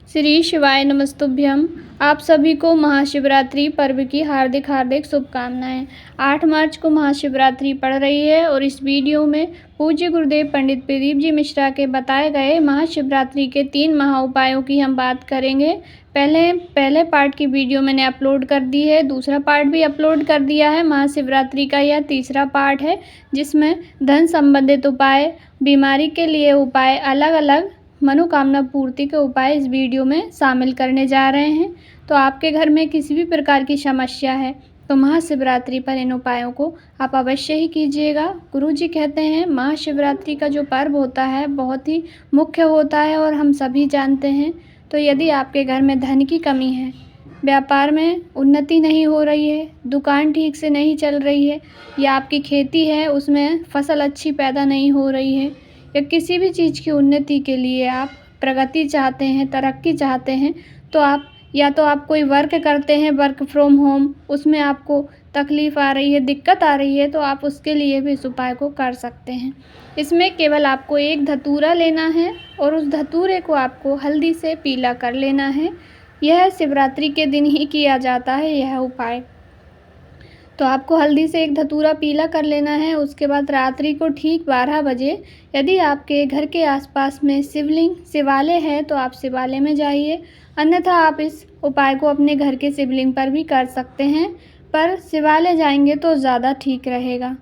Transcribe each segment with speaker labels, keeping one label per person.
Speaker 1: श्री शिवाय नमस्तुभ्यम। आप सभी को महाशिवरात्रि पर्व की हार्दिक हार्दिक शुभकामनाएं। 8 मार्च को महाशिवरात्रि पड़ रही है और इस वीडियो में पूज्य गुरुदेव पंडित प्रदीप जी मिश्रा के बताए गए महाशिवरात्रि के 3 महा उपायों की हम बात करेंगे। पहले पार्ट की वीडियो मैंने अपलोड कर दी है, दूसरा पार्ट भी अपलोड कर दिया है। महाशिवरात्रि का यह तीसरा पार्ट है जिसमें धन संबंधित उपाय, बीमारी के लिए उपाय, अलग अलग मनोकामना पूर्ति के उपाय इस वीडियो में शामिल करने जा रहे हैं। तो आपके घर में किसी भी प्रकार की समस्या है तो महाशिवरात्रि पर इन उपायों को आप अवश्य ही कीजिएगा। गुरुजी कहते हैं महाशिवरात्रि का जो पर्व होता है बहुत ही मुख्य होता है और हम सभी जानते हैं। तो यदि आपके घर में धन की कमी है, व्यापार में उन्नति नहीं हो रही है, दुकान ठीक से नहीं चल रही है, या आपकी खेती है उसमें फसल अच्छी पैदा नहीं हो रही है, या किसी भी चीज़ की उन्नति के लिए आप प्रगति चाहते हैं, तरक्की चाहते हैं, तो आप या तो आप कोई वर्क करते हैं, वर्क फ्रॉम होम, उसमें आपको तकलीफ़ आ रही है, दिक्कत आ रही है, तो आप उसके लिए भी इस उपाय को कर सकते हैं। इसमें केवल आपको एक धतूरा लेना है और उस धतूरे को आपको हल्दी से पीला कर लेना है। यह शिवरात्रि के दिन ही किया जाता है यह उपाय। तो आपको हल्दी से एक धतूरा पीला कर लेना है। उसके बाद रात्रि को ठीक 12 बजे यदि आपके घर के आसपास में शिवालय है तो आप शिवालय में जाइए, अन्यथा आप इस उपाय को अपने घर के शिवलिंग पर भी कर सकते हैं, पर शिवालय जाएंगे तो ज़्यादा ठीक रहेगा।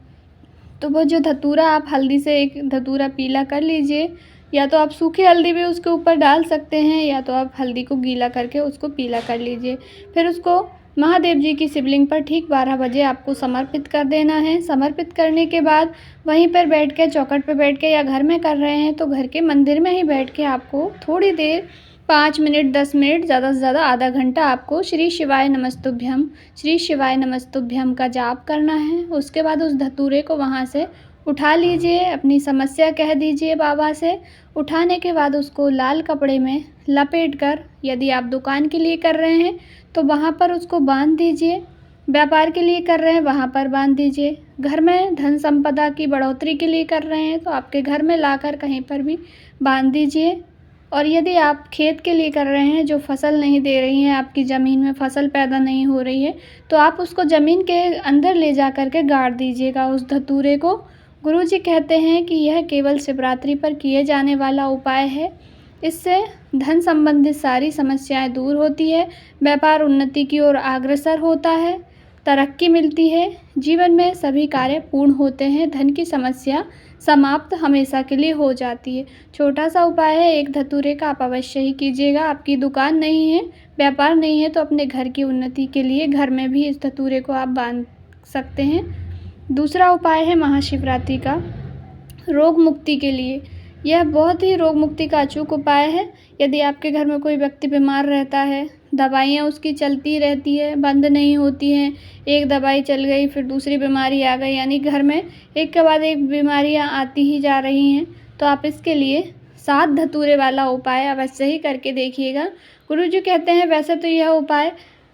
Speaker 1: तो वो जो धतूरा आप हल्दी से एक धतूरा पीला कर लीजिए, या तो आप सूखी हल्दी भी उसके ऊपर डाल सकते हैं या तो आप हल्दी को गीला करके उसको पीला कर लीजिए। फिर उसको महादेव जी की शिवलिंग पर ठीक 12 बजे आपको समर्पित कर देना है। समर्पित करने के बाद वहीं पर बैठ के, चौखट पर बैठ के, या घर में कर रहे हैं तो घर के मंदिर में ही बैठ के आपको थोड़ी देर 5 मिनट 10 मिनट, ज़्यादा से ज़्यादा आधा घंटा आपको श्री शिवाय नमस्तुभ्यम का जाप करना है। उसके बाद उस धतूरे को वहाँ से उठा लीजिए, अपनी समस्या कह दीजिए बाबा से। उठाने के बाद उसको लाल कपड़े में लपेट कर, यदि आप दुकान के लिए कर रहे हैं तो वहाँ पर उसको बांध दीजिए, व्यापार के लिए कर रहे हैं वहाँ पर बांध दीजिए, घर में धन संपदा की बढ़ोतरी के लिए कर रहे हैं तो आपके घर में लाकर कहीं पर भी बांध दीजिए। और यदि आप खेत के लिए कर रहे हैं, जो फसल नहीं दे रही हैं, आपकी ज़मीन में फसल पैदा नहीं हो रही है, तो आप उसको ज़मीन के अंदर ले जा कर के गाड़ दीजिएगा उस धतूरे को। गुरुजी कहते हैं कि यह केवल शिवरात्रि पर किए जाने वाला उपाय है। इससे धन संबंधित सारी समस्याएं दूर होती है, व्यापार उन्नति की ओर अग्रसर होता है, तरक्की मिलती है, जीवन में सभी कार्य पूर्ण होते हैं, धन की समस्या समाप्त हमेशा के लिए हो जाती है। छोटा सा उपाय है, एक धतूरे का आप अवश्य ही कीजिएगा। आपकी दुकान नहीं है, व्यापार नहीं है, तो अपने घर की उन्नति के लिए घर में भी इस धतूरे को आप बांध सकते हैं। दूसरा उपाय है महाशिवरात्रि का रोग मुक्ति के लिए। यह बहुत ही रोग मुक्ति का अचूक उपाय है। यदि आपके घर में कोई व्यक्ति बीमार रहता है, दवाइयाँ उसकी चलती रहती है, बंद नहीं होती हैं, एक दवाई चल गई फिर दूसरी बीमारी आ गई, यानी घर में एक के बाद एक बीमारियाँ आती ही जा रही हैं, तो आप इसके लिए 7 धतूरे वाला उपाय अवश्य ही करके देखिएगा। गुरुजी कहते हैं वैसे तो यह उपाय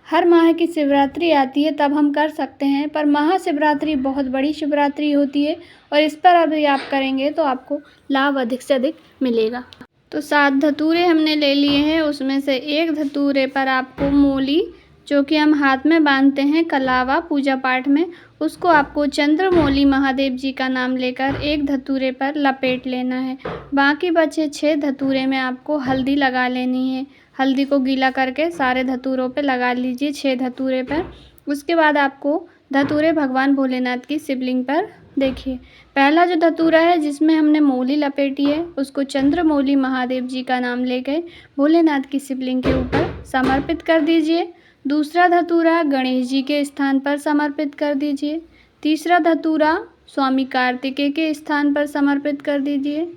Speaker 1: हर माह की शिवरात्रि आती है तब हम कर सकते हैं, पर महाशिवरात्रि बहुत बड़ी शिवरात्रि होती है और इस पर अभी आप करेंगे तो आपको लाभ अधिक से अधिक मिलेगा। तो 7 धतूरे हमने ले लिए हैं, उसमें से एक धतूरे पर आपको मूली, जो कि हम हाथ में बांधते हैं कलावा पूजा पाठ में, उसको आपको चंद्रमौली महादेव जी का नाम लेकर एक धतूरे पर लपेट लेना है। बाकी बचे 6 धतूरे में आपको हल्दी लगा लेनी है। हल्दी को गीला करके सारे धतूरों पे लगा लीजिए, 6 धतूरे पर। उसके बाद आपको धतूरे भगवान भोलेनाथ की शिवलिंग पर देखिए, पहला जो धतूरा है जिसमें हमने मौली लपेटी है उसको चंद्रमौली महादेव जी का नाम लेकर भोलेनाथ की शिवलिंग के ऊपर समर्पित कर दीजिए। दूसरा धतूरा गणेश जी के स्थान पर समर्पित कर दीजिए। तीसरा धतूरा स्वामी कार्तिकेय के स्थान पर समर्पित कर दीजिए।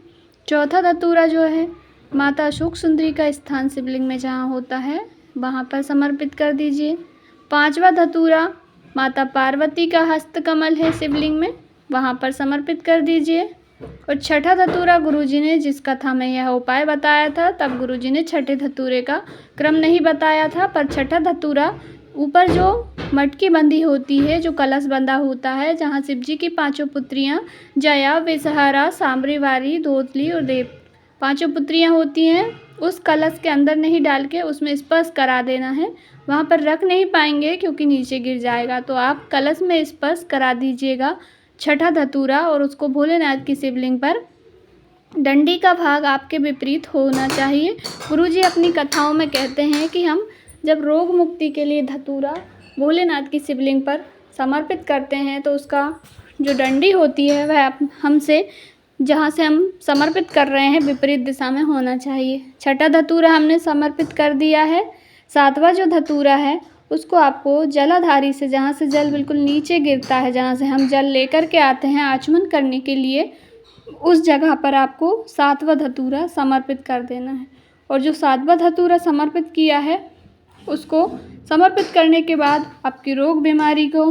Speaker 1: चौथा धतूरा जो है माता अशोक सुंदरी का स्थान शिवलिंग में जहाँ होता है वहाँ पर समर्पित कर दीजिए। 5वां धतूरा माता पार्वती का हस्तकमल है शिवलिंग में, वहाँ पर समर्पित कर दीजिए। और 6ठा धतूरा गुरुजी ने, जिस कथा में यह उपाय बताया था तब गुरुजी ने 6ठे धतूरे का क्रम नहीं बताया था, पर 6ठा धतूरा ऊपर जो मटकी बंधी होती है, जो कलश बंधा होता है, जहाँ शिव जी की 5 पुत्रियाँ जया, विषहारा, सांबरी, वारी, धोतली और देव 5 पुत्रियाँ होती हैं, उस कलश के अंदर नहीं डाल के उसमें स्पर्श करा देना है। वहाँ पर रख नहीं पाएंगे क्योंकि नीचे गिर जाएगा, तो आप कलश में स्पर्श करा दीजिएगा छठा धतूरा और उसको भोलेनाथ की शिवलिंग पर। डंडी का भाग आपके विपरीत होना चाहिए। गुरुजी अपनी कथाओं में कहते हैं कि हम जब रोग मुक्ति के लिए धतूरा भोलेनाथ की शिवलिंग पर समर्पित करते हैं तो उसका जो डंडी होती है वह हमसे, जहाँ से हम समर्पित कर रहे हैं, विपरीत दिशा में होना चाहिए। छठा धतूरा हमने समर्पित कर दिया है। सातवां जो धतूरा है उसको आपको जलाधारी से, जहाँ से जल बिल्कुल नीचे गिरता है, जहाँ से हम जल लेकर के आते हैं आचमन करने के लिए, उस जगह पर आपको सातवां धतूरा समर्पित कर देना है। और जो सातवां धतूरा समर्पित किया है उसको समर्पित करने के बाद आपकी रोग बीमारी को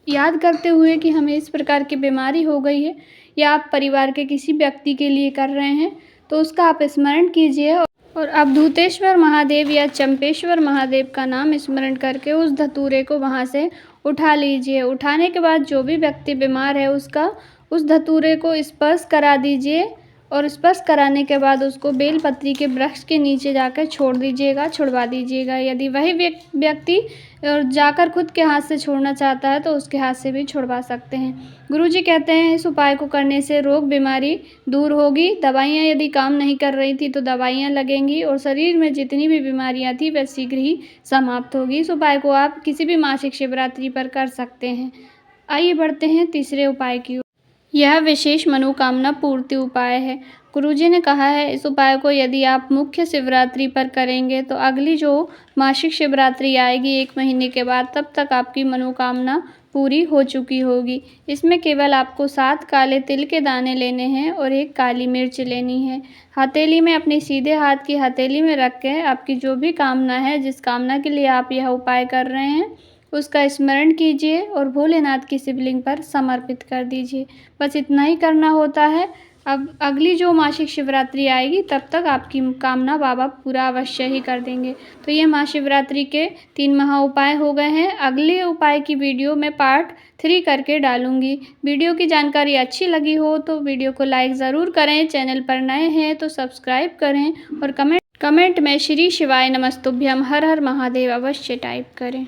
Speaker 1: याद करते हुए कि हमें इस प्रकार की बीमारी हो गई है, या आप परिवार के किसी व्यक्ति के लिए कर रहे हैं तो उसका आप स्मरण कीजिए और अवधूतेश्वर महादेव या चंपेश्वर महादेव का नाम स्मरण करके उस धतूरे को वहाँ से उठा लीजिए। उठाने के बाद जो भी व्यक्ति बीमार है उसका उस धतूरे को स्पर्श करा दीजिए और स्पर्श कराने के बाद उसको बेलपत्री के वृक्ष के नीचे जाकर छोड़ दीजिएगा, छुड़वा दीजिएगा। यदि वही व्यक्ति जाकर खुद के हाथ से छोड़ना चाहता है तो उसके हाथ से भी छुड़वा सकते हैं। गुरुजी कहते हैं इस उपाय को करने से रोग बीमारी दूर होगी। दवाइयाँ यदि काम नहीं कर रही थी तो दवाइयाँ लगेंगी और शरीर में जितनी भी बीमारियाँ थी वह शीघ्र ही समाप्त होगी। इस उपाय को आप किसी भी मासिक शिवरात्रि पर कर सकते हैं। आइए बढ़ते हैं तीसरे उपाय की ओर। यह विशेष मनोकामना पूर्ति उपाय है। गुरुजी ने कहा है इस उपाय को यदि आप मुख्य शिवरात्रि पर करेंगे तो अगली जो मासिक शिवरात्रि आएगी 1 महीने के बाद, तब तक आपकी मनोकामना पूरी हो चुकी होगी। इसमें केवल आपको 7 काले तिल के दाने लेने हैं और 1 काली मिर्च लेनी है। हथेली में, अपने सीधे हाथ की हथेली में रख के आपकी जो भी कामना है, जिस कामना के लिए आप यह उपाय कर रहे हैं, उसका स्मरण कीजिए और भोलेनाथ की शिवलिंग पर समर्पित कर दीजिए। बस इतना ही करना होता है। अब अगली जो मासिक शिवरात्रि आएगी तब तक आपकी कामना बाबा पूरा अवश्य ही कर देंगे। तो ये महाशिवरात्रि के 3 महा उपाय हो गए हैं। अगले उपाय की वीडियो मैं पार्ट 3 करके डालूंगी। वीडियो की जानकारी अच्छी लगी हो तो वीडियो को लाइक ज़रूर करें। चैनल पर नए हैं तो सब्सक्राइब करें और कमेंट में श्री शिवाय नमस्तुभ्यम हर हर महादेव अवश्य टाइप करें।